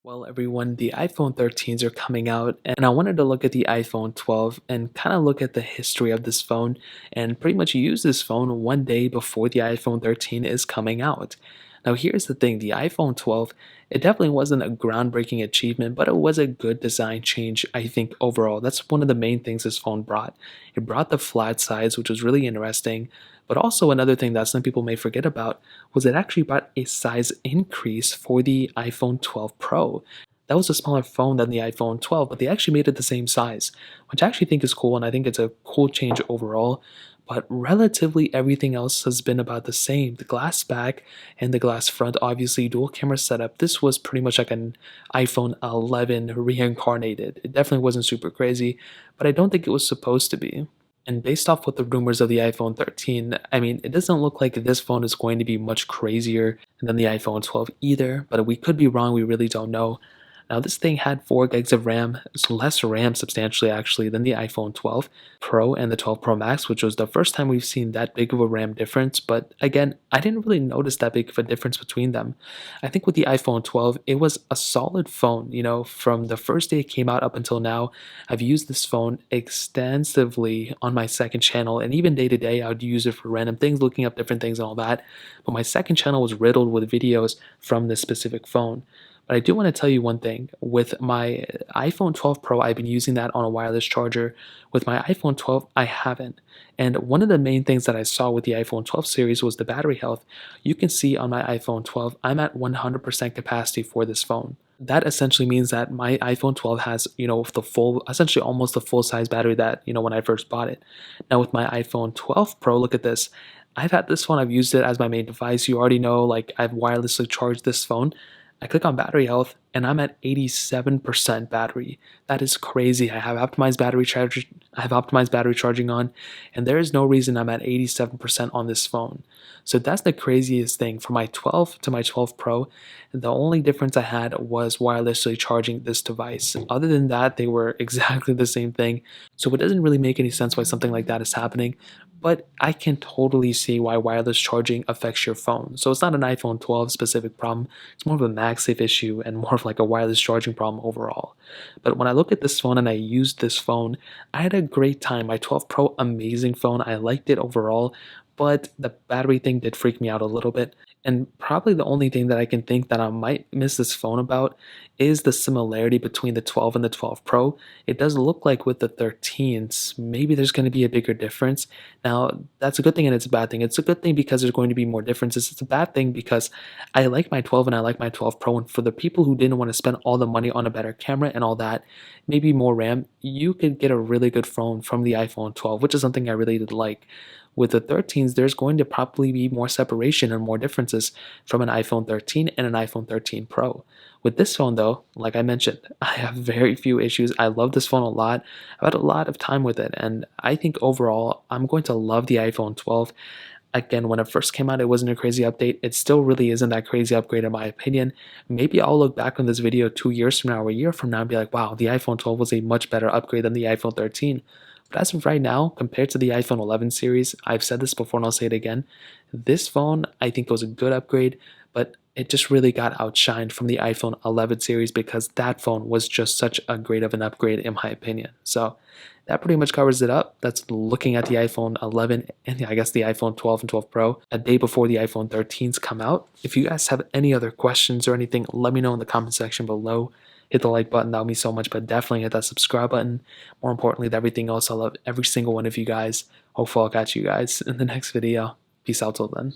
Well, everyone, the iPhone 13s are coming out, and I wanted to look at the iPhone 12 and kind of look at the history of this phone and pretty much use this phone one day before the iPhone 13 is coming out. Now, here's the thing, the iPhone 12, it definitely wasn't a groundbreaking achievement, but it was a good design change, I think, overall. That's one of the main things this phone brought. It brought the flat sides, which was really interesting. But also, another thing that some people may forget about was it actually brought a size increase for the iPhone 12 Pro. That was a smaller phone than the iPhone 12, but they actually made it the same size, which I actually think is cool, and I think it's a cool change overall. But relatively everything else has been about the same. The glass back and the glass front, obviously dual camera setup. This was pretty much like an iPhone 11 reincarnated. It definitely wasn't super crazy, but I don't think it was supposed to be. And based off what the rumors of the iPhone 13, I mean, it doesn't look like this phone is going to be much crazier than the iPhone 12 either, but we could be wrong, we really don't know. Now, this thing had 4 gigs of RAM, it's less RAM substantially actually than the iPhone 12 Pro and the 12 Pro Max, which was the first time we've seen that big of a RAM difference. But again, I didn't really notice that big of a difference between them. I think with the iPhone 12, it was a solid phone. From the first day it came out up until now, I've used this phone extensively on my second channel, and even day to day, I would use it for random things, looking up different things and all that. But my second channel was riddled with videos from this specific phone. But I do want to tell you one thing. With my iPhone 12 Pro, I've been using that on a wireless charger. With my iPhone 12, I haven't. And one of the main things that I saw with the iPhone 12 series was the battery health. You can see on my iPhone 12, I'm at 100% capacity for this phone. That essentially means that my iPhone 12 has, the full, essentially almost the full size battery that, when I first bought it. Now with my iPhone 12 Pro, look at this. I've had this phone, I've used it as my main device. You already know, like, I've wirelessly charged this phone. I click on battery health and I'm at 87% battery. That is crazy. I have optimized battery charging on, and there is no reason I'm at 87% on this phone. So that's the craziest thing. From my 12 to my 12 Pro, the only difference I had was wirelessly charging this device. Other than that, they were exactly the same thing. So it doesn't really make any sense why something like that is happening, but I can totally see why wireless charging affects your phone. So it's not an iPhone 12 specific problem. It's more of a MagSafe issue and more of like a wireless charging problem overall. But when I look at this phone and I used this phone, I had a great time. My 12 Pro, amazing phone. I liked it overall, but the battery thing did freak me out a little bit. And probably the only thing that I can think that I might miss this phone about is the similarity between the 12 and the 12 Pro. It does look like with the 13s, maybe there's going to be a bigger difference. Now, that's a good thing and it's a bad thing. It's a good thing because there's going to be more differences. It's a bad thing because I like my 12 and I like my 12 Pro. And for the people who didn't want to spend all the money on a better camera and all that, maybe more RAM, you could get a really good phone from the iPhone 12, which is something I really did like. With the 13s, there's going to probably be more separation and more differences from an iPhone 13 and an iPhone 13 Pro. With this phone though, like I mentioned, I have very few issues. I love this phone a lot. I've had a lot of time with it, and I think overall, I'm going to love the iPhone 12. Again, when it first came out, it wasn't a crazy update. It still really isn't that crazy upgrade in my opinion. Maybe I'll look back on this video 2 years from now or a year from now and be like, wow, the iPhone 12 was a much better upgrade than the iPhone 13. But as of right now, compared to the iPhone 11 series, I've said this before and I'll say it again, this phone I think was a good upgrade, but it just really got outshined from the iPhone 11 series because that phone was just such a great of an upgrade in my opinion. So that pretty much covers it up. That's looking at the iPhone 11 and I guess the iPhone 12 and 12 Pro a day before the iPhone 13s come out. If you guys have any other questions or anything, let me know in the comment section below. Hit the like button, that would mean so much, but definitely hit that subscribe button. More importantly than everything else, I love every single one of you guys. Hopefully I'll catch you guys in the next video. Peace out till then.